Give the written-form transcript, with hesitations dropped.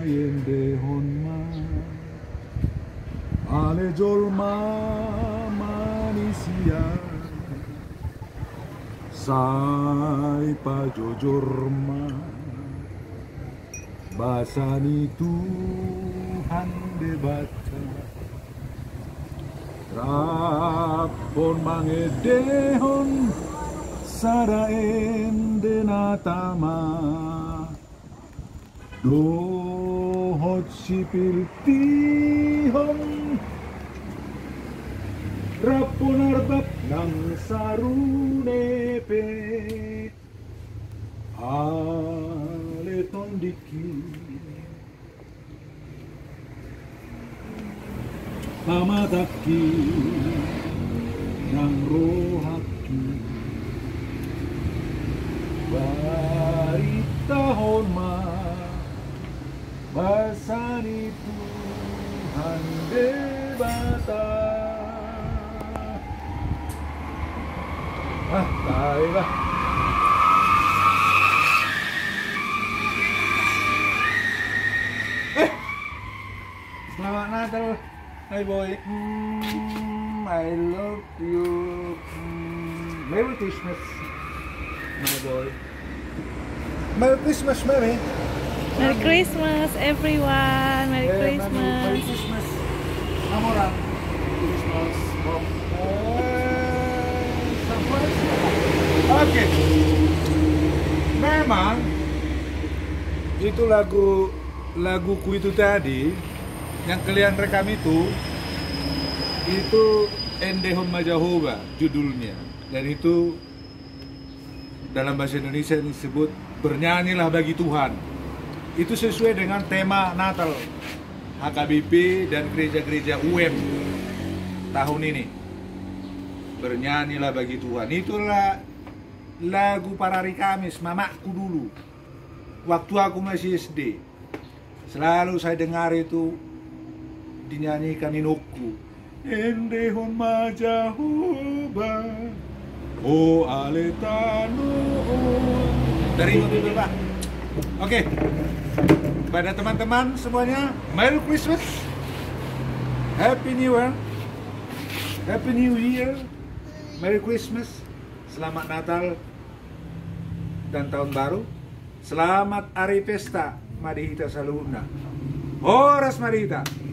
yende honma ale jolma manusia sai pajojorma basani Tuhan debaca rapon mangedehon saraen denatama dohot sipil tihon rapon arbab nang sarunepe ale tondiki pamadaki nang rohaki baritahon ma basani Tuhan debata tayo lah. Selamat Natal, my boy. I love you. Merry Christmas, my boy. Merry Christmas, Mary. Merry Christmas, everyone. Merry Christmas. Merry Christmas. Amora. Christmas. Oke. Memang itu laguku itu tadi yang kalian rekam itu Endehon Majahoba judulnya, dan itu dalam bahasa Indonesia disebut bernyanyilah bagi Tuhan. Itu sesuai dengan tema Natal HKBP dan gereja-gereja UM tahun ini. Bernyanyilah bagi Tuhan. Itulah lagu para hari Kamis mamaku dulu. Waktu aku masih SD. Selalu saya dengar itu dinyanyikan Inoku. Endehon Majahoba, o aletano. Dari itu Pak. Oke. Pada teman-teman semuanya, Merry Christmas, Happy New Year, Happy New Year, Merry Christmas, Selamat Natal dan Tahun Baru, Selamat Hari Pesta Madihita Saluhuna, Horas Madihita.